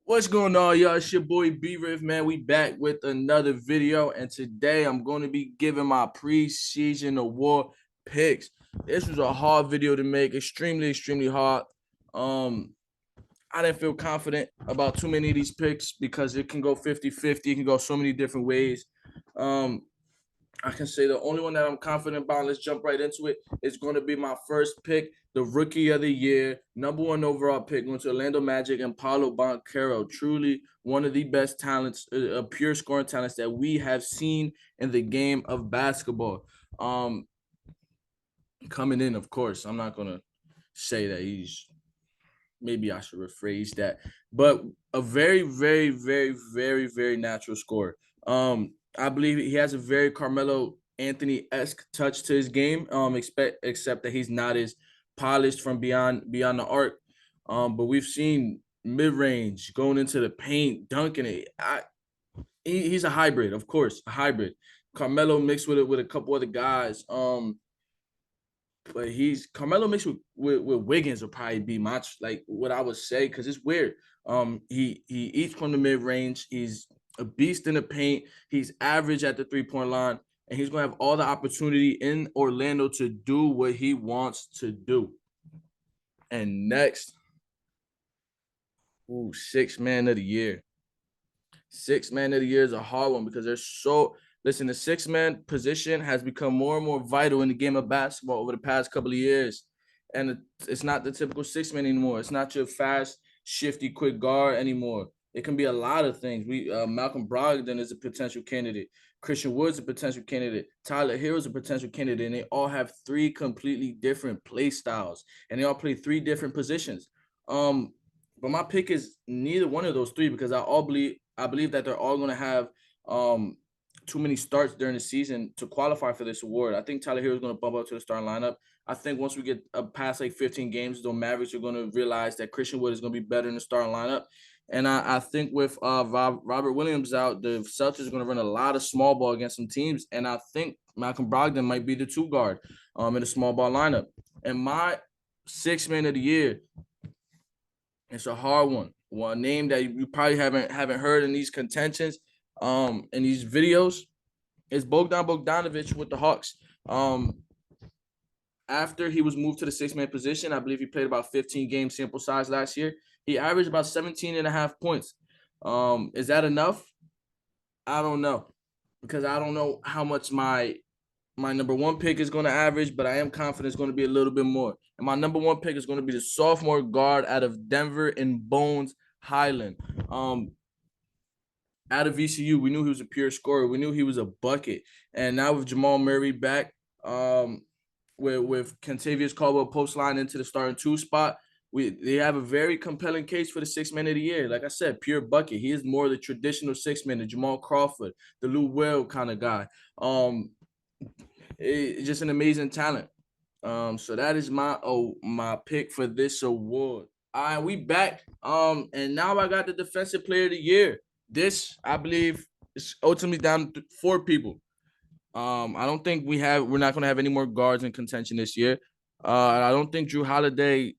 What's going on, y'all? It's your boy B-Riff, man. We back with another video, and today I'm going to be giving my preseason award picks. This was a hard video to make, extremely hard. Um, I didn't feel confident about too many of these picks because it can go 50-50. It can go so many different ways. Um, I can say the only one that I'm confident about, let's jump right into it, is going to be my first pick, the rookie of the year, number one overall pick, going to Orlando Magic, and Paulo Banchero. Truly one of the best talents, pure scoring talents that we have seen in the game of basketball. Coming in, of course, I'm not going to say that maybe I should rephrase that, but a very natural scorer. I believe he has a very Carmelo Anthony-esque touch to his game. Except that he's not as polished from beyond the arc. But we've seen mid-range going into the paint, dunking it. He's a hybrid, of course, a hybrid. Carmelo mixed with it with a couple other guys. But he's Carmelo mixed with Wiggins would probably be like what I would say, because it's weird. He eats from the mid range. He's a beast in the paint. He's average at the 3-point line, and he's gonna have all the opportunity in Orlando to do what he wants to do. And next, sixth man of the year. Sixth man of the year is a hard one because there's so listen, the six-man position has become more and more vital in the game of basketball over the past couple of years. And it's not the typical six-man anymore. It's not your fast, shifty, quick guard anymore. It can be a lot of things. Malcolm Brogdon is a potential candidate. Christian Wood's a potential candidate. Tyler Hero's a potential candidate. And they all have three completely different play styles. And they all play three different positions. But my pick is neither one of those three because I believe that they're all going to have too many starts during the season to qualify for this award. I think Tyler Hero is going to bump up to the starting lineup. I think once we get past like 15 games, the Mavericks are going to realize that Christian Wood is going to be better in the starting lineup. And I think with Robert Williams out, the Celtics are going to run a lot of small ball against some teams. And I think Malcolm Brogdon might be the two guard in the small ball lineup. And my sixth man of the year, it's a hard one. One name that you probably haven't heard in these contentions, in these videos, is Bogdan Bogdanovic with the Hawks. After he was moved to the six-man position, I believe he played about 15 game sample size last year. He averaged about 17 and a half points. Is that enough? I don't know, because I don't know how much my number one pick is going to average, but I am confident it's going to be a little bit more. And my number one pick is going to be the sophomore guard out of Denver in Bones Highland. Out of VCU, we knew he was a pure scorer. We knew he was a bucket. And now with Jamal Murray back, with Kentavious Caldwell post line into the starting two spot, they have a very compelling case for the sixth man of the year. Like I said, pure bucket. He is more the traditional six man, the Jamal Crawford, the Lou Will kind of guy. Just an amazing talent. So that is my pick for this award. All right, we back. And now I got the defensive player of the year. This, I believe, is ultimately down to four people. I don't think we're not gonna have any more guards in contention this year. I don't think Drew Holiday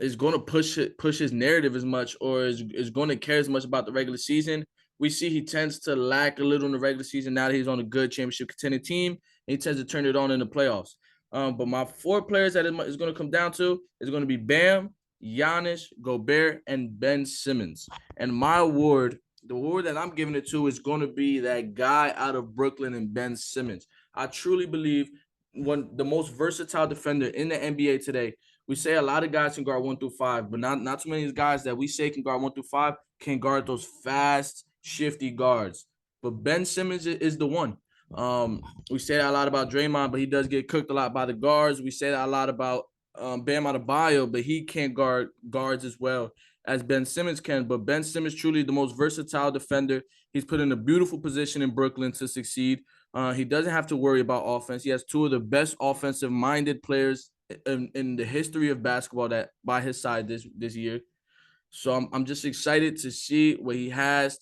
is gonna push his narrative as much, or is gonna care as much about the regular season. We see he tends to lack a little in the regular season now that he's on a good championship contending team, and he tends to turn it on in the playoffs. But my four players that is going to come down to is going to be Bam, Giannis, Gobert, and Ben Simmons. And my award, the award that I'm giving it to, is going to be that guy out of Brooklyn and Ben Simmons. I truly believe the most versatile defender in the NBA today. We say a lot of guys can guard 1 through 5, but not too many guys that we say can guard 1 through 5 can guard those fast, shifty guards. But Ben Simmons is the one. We say that a lot about Draymond, but he does get cooked a lot by the guards. We say that a lot about Bam Adebayo, but he can't guard guards as well as Ben Simmons can. But Ben Simmons truly the most versatile defender. He's put in a beautiful position in Brooklyn to succeed. He doesn't have to worry about offense. He has two of the best offensive-minded players in the history of basketball that by his side this year. So I'm just excited to see what he has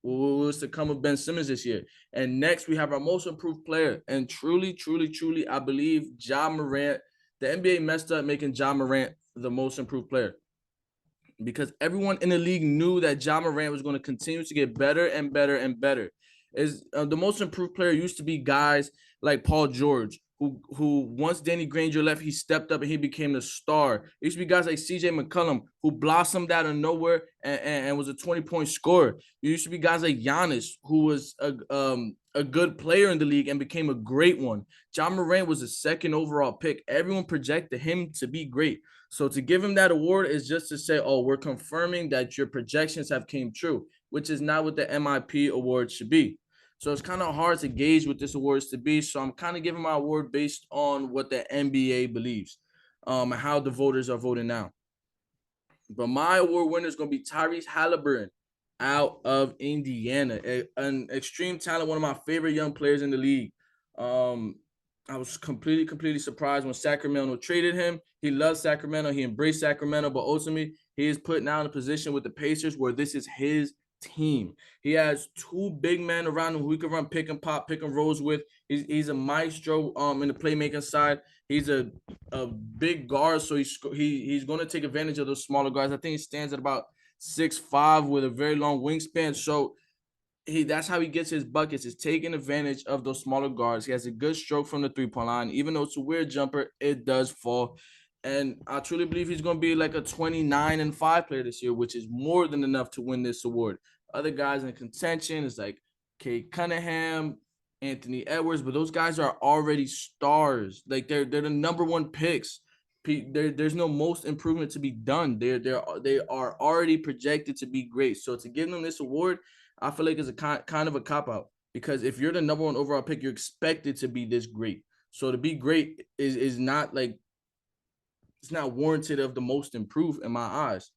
what was to come of Ben Simmons this year. And next we have our most improved player. And truly, I believe Ja Morant. The NBA messed up making Ja Morant the most improved player. because everyone in the league knew that Ja Morant was going to continue to get better and better and better. Is the most improved player used to be guys like Paul George, who once Danny Granger left, he stepped up and he became the star. It used to be guys like CJ McCollum, who blossomed out of nowhere and was a 20-point scorer. It used to be guys like Giannis, who was a good player in the league and became a great one. Ja Morant was a second overall pick. Everyone projected him to be great. So to give him that award is just to say, oh, we're confirming that your projections have came true, which is not what the MIP award should be. So it's kind of hard to gauge what this award is to be. So I'm kind of giving my award based on what the NBA believes, and how the voters are voting now. But my award winner is going to be Tyrese Halliburton out of Indiana, an extreme talent, one of my favorite young players in the league. Um, I was completely surprised when Sacramento traded him. He loves Sacramento. He embraced Sacramento, but ultimately he is put now in a position with the Pacers where this is his team. He has two big men around him who he can run pick and pop, pick and rolls with. He's a maestro in the playmaking side. He's a big guard, so he's going to take advantage of those smaller guys. I think he stands at about 6'5" with a very long wingspan. So that's how he gets his buckets, is taking advantage of those smaller guards. He has a good stroke from the three-point line. Even though it's a weird jumper, it does fall. And I truly believe he's going to be like a 29-5 player this year, which is more than enough to win this award. Other guys in contention is like Kate Cunningham, Anthony Edwards, but those guys are already stars. Like they're the number one picks. There's no most improvement to be done. They are already projected to be great. So to give them this award, I feel like it's a kind of a cop out, because if you're the number one overall pick, you're expected to be this great. So to be great is not like, it's not warranted of the most improved in my eyes.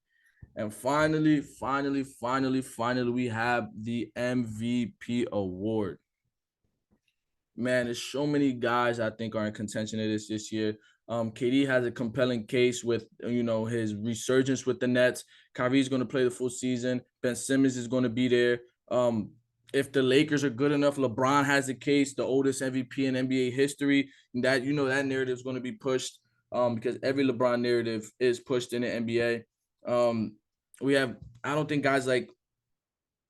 And finally, we have the MVP award. Man, there's so many guys I think are in contention of this year. KD has a compelling case with his resurgence with the Nets. Kyrie's going to play the full season. Ben Simmons is going to be there. If the Lakers are good enough, LeBron has a case, the oldest MVP in NBA history. That that narrative is going to be pushed, because every LeBron narrative is pushed in the NBA. We have, I don't think guys like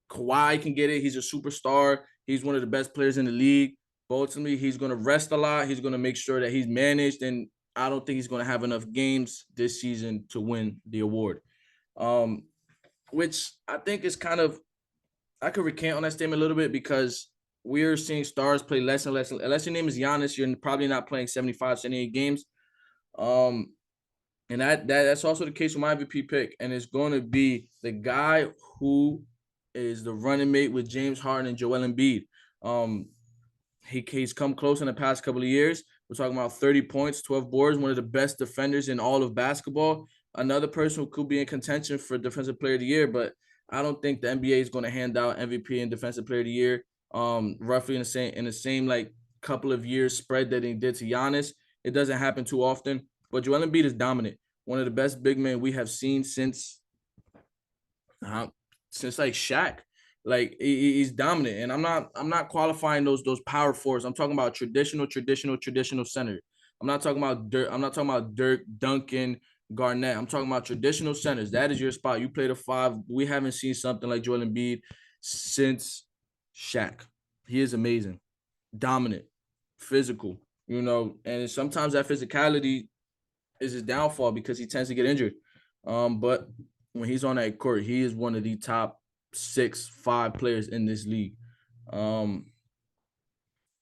Kawhi can get it. He's a superstar. He's one of the best players in the league. But ultimately, he's going to rest a lot. He's going to make sure that he's managed. And I don't think he's going to have enough games this season to win the award. Which I think is kind of, I could recant on that statement a little bit, because we're seeing stars play less and less. Unless your name is Giannis, you're probably not playing 75, 78 games. And that's also the case with my MVP pick. And it's going to be the guy who is the running mate with James Harden and Joel Embiid. He's come close in the past couple of years. We're talking about 30 points, 12 boards, one of the best defenders in all of basketball. Another person who could be in contention for Defensive Player of the Year, but I don't think the NBA is going to hand out MVP and Defensive Player of the Year roughly in the same like couple of years spread that they did to Giannis. It doesn't happen too often. But Joel Embiid is dominant. One of the best big men we have seen since like Shaq. Like he's dominant, and I'm not qualifying those power forwards. I'm talking about traditional center. I'm not talking about Dirk, Duncan, Garnett. I'm talking about traditional centers. That is your spot. You play the five. We haven't seen something like Joel Embiid since Shaq. He is amazing, dominant, physical. And sometimes that physicality is his downfall because he tends to get injured. But when he's on that court, he is one of the top 6-5 players in this league.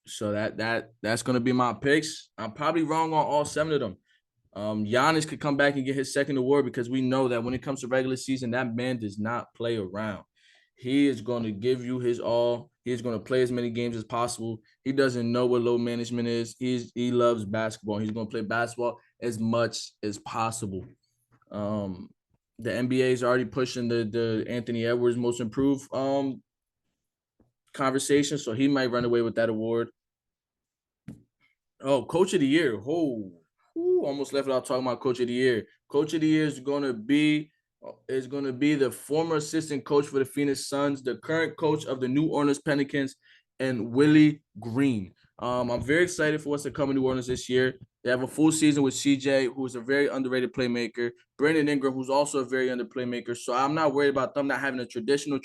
So that's gonna be my picks. I'm probably wrong on all 7 of them. Giannis could come back and get his second award, because we know that when it comes to regular season, that man does not play around. He is going to give you his all. He's going to play as many games as possible. He doesn't know what load management is. He loves basketball. He's going to play basketball as much as possible. The NBA is already pushing the Anthony Edwards most improved conversation, so he might run away with that award. Oh, Coach of the Year. Almost left without talking about Coach of the Year. Coach of the Year is going to be the former assistant coach for the Phoenix Suns, the current coach of the New Orleans Pelicans, and Willie Green. I'm very excited for what's to come in New Orleans this year. They have a full season with CJ, who is a very underrated playmaker. Brandon Ingram, who's also a very under playmaker. So I'm not worried about them not having a traditional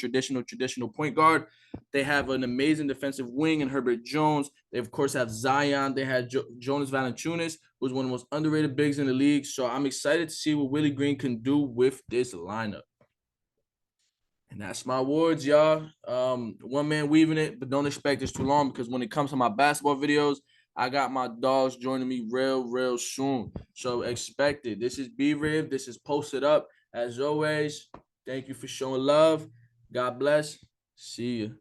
point guard. They have an amazing defensive wing in Herbert Jones. They, of course, have Zion. They had Jonas Valanciunas, who's one of the most underrated bigs in the league. So I'm excited to see what Willie Green can do with this lineup. And that's my awards, y'all. One man weaving it, but don't expect this too long because when it comes to my basketball videos, I got my dogs joining me real soon. So expect it. This is B-Rib. This is Posted Up. As always, thank you for showing love. God bless. See you.